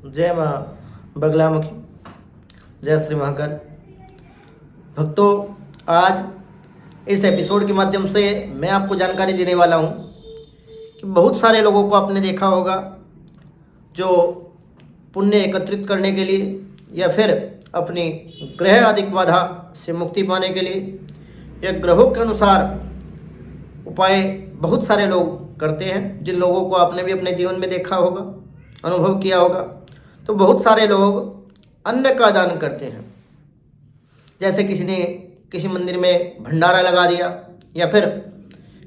जय माँ बगलामुखी, जय श्री महाकाल। भक्तों, आज इस एपिसोड के माध्यम से मैं आपको जानकारी देने वाला हूँ कि बहुत सारे लोगों को आपने देखा होगा जो पुण्य एकत्रित करने के लिए या फिर अपनी ग्रह आदि बाधा से मुक्ति पाने के लिए या ग्रहों के अनुसार उपाय बहुत सारे लोग करते हैं, जिन लोगों को आपने भी अपने जीवन में देखा होगा, अनुभव किया होगा। तो बहुत सारे लोग अन्न का दान करते हैं। जैसे किसी ने किसी मंदिर में भंडारा लगा दिया या फिर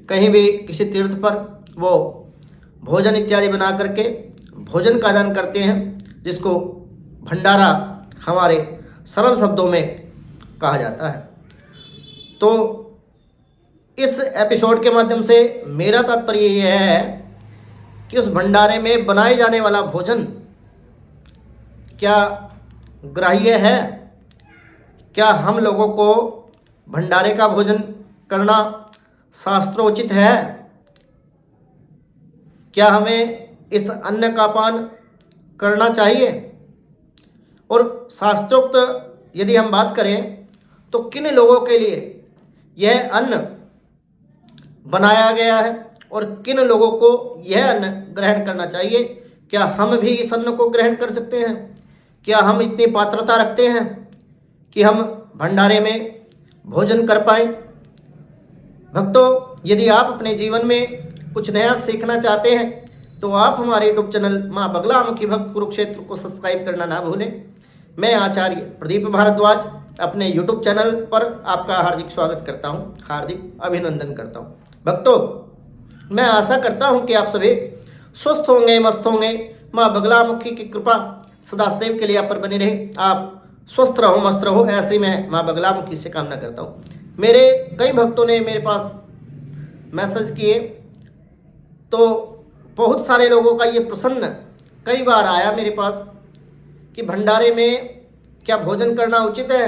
कहीं भी किसी तीर्थ पर वो भोजन इत्यादि बना करके भोजन का दान करते हैं, जिसको भंडारा हमारे सरल शब्दों में कहा जाता है। तो इस एपिसोड के माध्यम से मेरा तात्पर्य यह है कि उस भंडारे में बनाए जाने वाला भोजन क्या ग्राह्य है? क्या हम लोगों को भंडारे का भोजन करना शास्त्रोचित है? क्या हमें इस अन्न का पान करना चाहिए? और शास्त्रोक्त यदि हम बात करें तो किन लोगों के लिए यह अन्न बनाया गया है और किन लोगों को यह अन्न ग्रहण करना चाहिए? क्या हम भी इस अन्न को ग्रहण कर सकते हैं? क्या हम इतनी पात्रता रखते हैं कि हम भंडारे में भोजन कर पाएं? भक्तों, यदि आप अपने जीवन में कुछ नया सीखना चाहते हैं तो आप हमारे यूट्यूब चैनल माँ बगलामुखी भक्त कुरुक्षेत्र को सब्सक्राइब करना ना भूलें। मैं आचार्य प्रदीप भारद्वाज अपने यूट्यूब चैनल पर आपका हार्दिक स्वागत करता हूँ, हार्दिक अभिनंदन करता हूँ। भक्तों, मैं आशा करता हूँ कि आप सभी स्वस्थ होंगे, मस्त होंगे। माँ बगलामुखी की कृपा सदाशिव के लिए आप पर बनी रहे। आप स्वस्थ रहो, मस्त रहो, ऐसे मैं माँ बगलामुखी से कामना करता हूँ। मेरे कई भक्तों ने मेरे पास मैसेज किए, तो बहुत सारे लोगों का ये प्रश्न कई बार आया मेरे पास कि भंडारे में क्या भोजन करना उचित है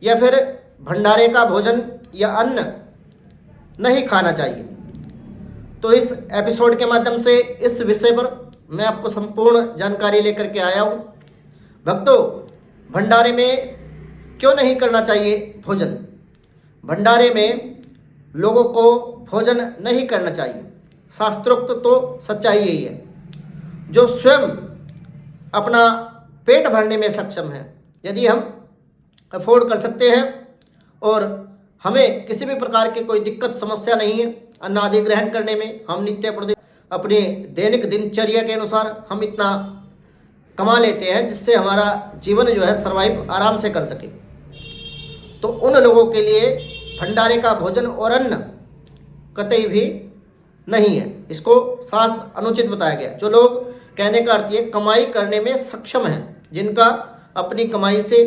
या फिर भंडारे का भोजन या अन्न नहीं खाना चाहिए। तो इस एपिसोड के माध्यम से इस विषय पर मैं आपको संपूर्ण जानकारी लेकर के आया हूँ। भक्तों, भंडारे में क्यों नहीं करना चाहिए भोजन? भंडारे में लोगों को भोजन नहीं करना चाहिए। शास्त्रोक्त तो सच्चाई यही है। जो स्वयं अपना पेट भरने में सक्षम है, यदि हम अफोर्ड कर सकते हैं और हमें किसी भी प्रकार की कोई दिक्कत समस्या नहीं है अन्न आदि ग्रहण करने में, हम नित्य प्रति अपने दैनिक दिनचर्या के अनुसार हम इतना कमा लेते हैं जिससे हमारा जीवन जो है सर्वाइव आराम से कर सके, तो उन लोगों के लिए भंडारे का भोजन और अन्न कतई भी नहीं है। इसको शास्त्र अनुचित बताया गया। जो लोग, कहने का अर्थ ये, कमाई करने में सक्षम हैं, जिनका अपनी कमाई से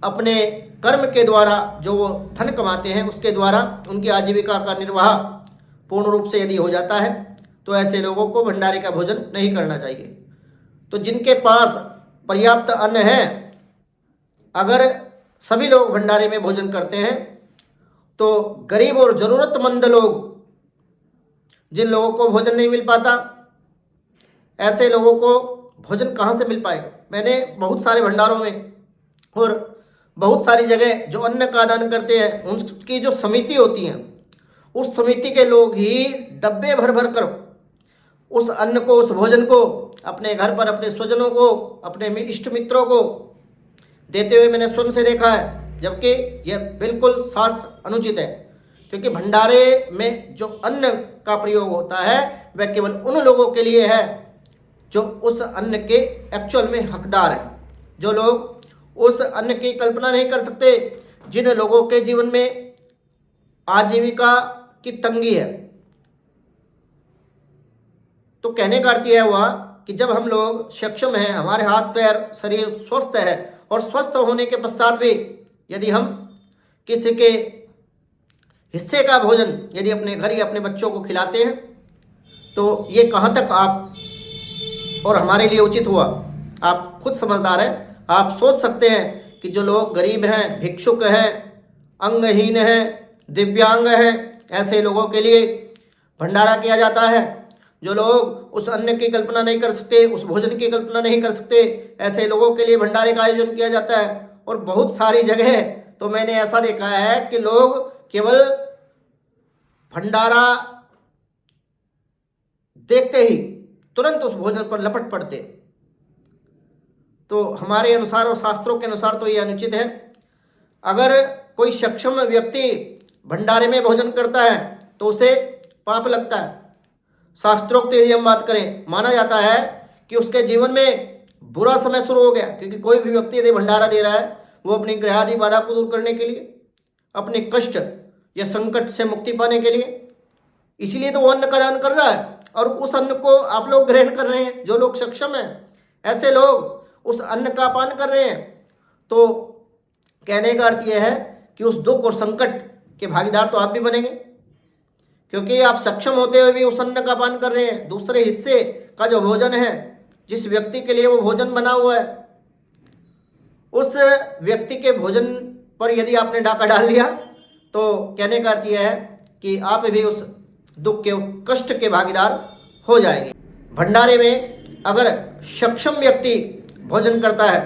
अपने कर्म के द्वारा जो वो धन कमाते हैं उसके द्वारा उनकी आजीविका का निर्वाह पूर्ण रूप से यदि हो जाता है, तो ऐसे लोगों को भंडारे का भोजन नहीं करना चाहिए। तो जिनके पास पर्याप्त अन्न है, अगर सभी लोग भंडारे में भोजन करते हैं तो गरीब और ज़रूरतमंद लोग, जिन लोगों को भोजन नहीं मिल पाता, ऐसे लोगों को भोजन कहाँ से मिल पाएगा? मैंने बहुत सारे भंडारों में और बहुत सारी जगह जो अन्न का दान करते हैं, उनकी जो समिति होती है, उस समिति के लोग ही डब्बे भर भर कर उस अन्न को, उस भोजन को अपने घर पर अपने स्वजनों को, अपने इष्ट मित्रों को देते हुए मैंने स्वयं से देखा है, जबकि यह बिल्कुल शास्त्र अनुचित है। क्योंकि भंडारे में जो अन्न का प्रयोग होता है वह केवल उन लोगों के लिए है जो उस अन्न के एक्चुअल में हकदार हैं। जो लोग उस अन्न की कल्पना नहीं कर सकते, जिन लोगों के जीवन में आजीविका की तंगी है, तो कहने का अर्थ यह हुआ कि जब हम लोग सक्षम हैं, हमारे हाथ पैर शरीर स्वस्थ है, और स्वस्थ होने के पश्चात भी यदि हम किसी के हिस्से का भोजन यदि अपने घर या अपने बच्चों को खिलाते हैं, तो ये कहाँ तक आप और हमारे लिए उचित हुआ? आप खुद समझदार हैं। आप सोच सकते हैं कि जो लोग गरीब हैं, भिक्षुक हैं, अंगहीन हैं, दिव्यांग हैं, ऐसे लोगों के लिए भंडारा किया जाता है, जो लोग उस अन्न की कल्पना नहीं कर सकते, उस भोजन की कल्पना नहीं कर सकते, ऐसे लोगों के लिए भंडारे का आयोजन किया जाता है। और बहुत सारी जगह तो मैंने ऐसा देखा है कि लोग केवल भंडारा देखते ही तुरंत उस भोजन पर लपट पड़ते। तो हमारे अनुसार और शास्त्रों के अनुसार तो ये अनुचित है। अगर कोई सक्षम व्यक्ति भंडारे में भोजन करता है तो उसे पाप लगता है। शास्त्रोक्त यदि हम बात करें, माना जाता है कि उसके जीवन में बुरा समय शुरू हो गया, क्योंकि कोई भी व्यक्ति यदि भंडारा दे रहा है वो अपनी ग्रहादि बाधा को दूर करने के लिए, अपने कष्ट या संकट से मुक्ति पाने के लिए, इसलिए तो वो अन्न का दान कर रहा है। और उस अन्न को आप लोग ग्रहण कर रहे हैं, जो लोग सक्षम हैं ऐसे लोग उस अन्न का पान कर रहे हैं। तो कहने का अर्थ यह है कि उस दुख और संकट के भागीदार तो आप भी बनेंगे, क्योंकि आप सक्षम होते हुए भी उस अन्न का पान कर रहे हैं। दूसरे हिस्से का जो भोजन है, जिस व्यक्ति के लिए वो भोजन बना हुआ है, उस व्यक्ति के भोजन पर यदि आपने डाका डाल दिया तो कहने का अर्थ यह है कि आप भी उस दुख के कष्ट के भागीदार हो जाएंगे। भंडारे में अगर सक्षम व्यक्ति भोजन करता है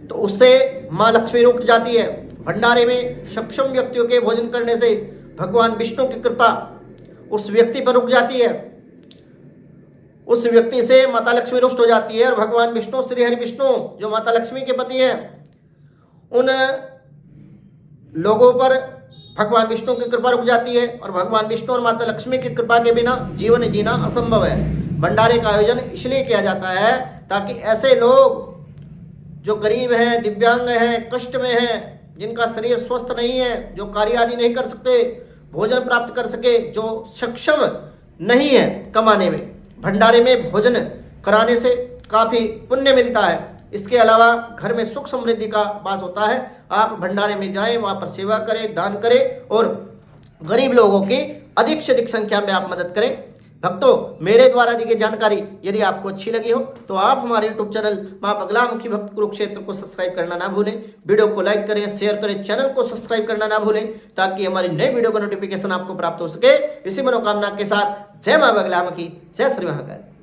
तो उससे माँ लक्ष्मी रुक जाती है। भंडारे में सक्षम व्यक्तियों के भोजन करने से भगवान विष्णु की कृपा उस व्यक्ति पर रुक जाती है, उस व्यक्ति से माता लक्ष्मी रुष्ट हो जाती है। और भगवान विष्णु, श्री हरि विष्णु जो माता लक्ष्मी के पति हैं, उन लोगों पर भगवान विष्णु की कृपा रुक जाती है। और भगवान विष्णु और माता लक्ष्मी की कृपा के बिना जीवन जीना असंभव है। भंडारे का आयोजन इसलिए किया जाता है ताकि ऐसे लोग जो गरीब हैं, दिव्यांग हैं, कष्ट में हैं, जिनका शरीर स्वस्थ नहीं है, जो कार्य आदि नहीं कर सकते, भोजन प्राप्त कर सके, जो सक्षम नहीं है कमाने में, भंडारे में भोजन कराने से काफ़ी पुण्य मिलता है। इसके अलावा घर में सुख समृद्धि का वास होता है। आप भंडारे में जाएं, वहाँ पर सेवा करें, दान करें और गरीब लोगों की अधिक से अधिक संख्या में आप मदद करें। भक्तों, मेरे द्वारा दी गई जानकारी यदि आपको अच्छी लगी हो तो आप हमारे YouTube चैनल माँ बगलामुखी भक्त कुरुक्षेत्र को सब्सक्राइब करना ना भूलें। वीडियो को लाइक करें, शेयर करें, चैनल को सब्सक्राइब करना ना भूलें, ताकि हमारी नई वीडियो का नोटिफिकेशन आपको प्राप्त हो सके। इसी मनोकामना के साथ जय माँ बगलामुखी, जय श्री महाकाल।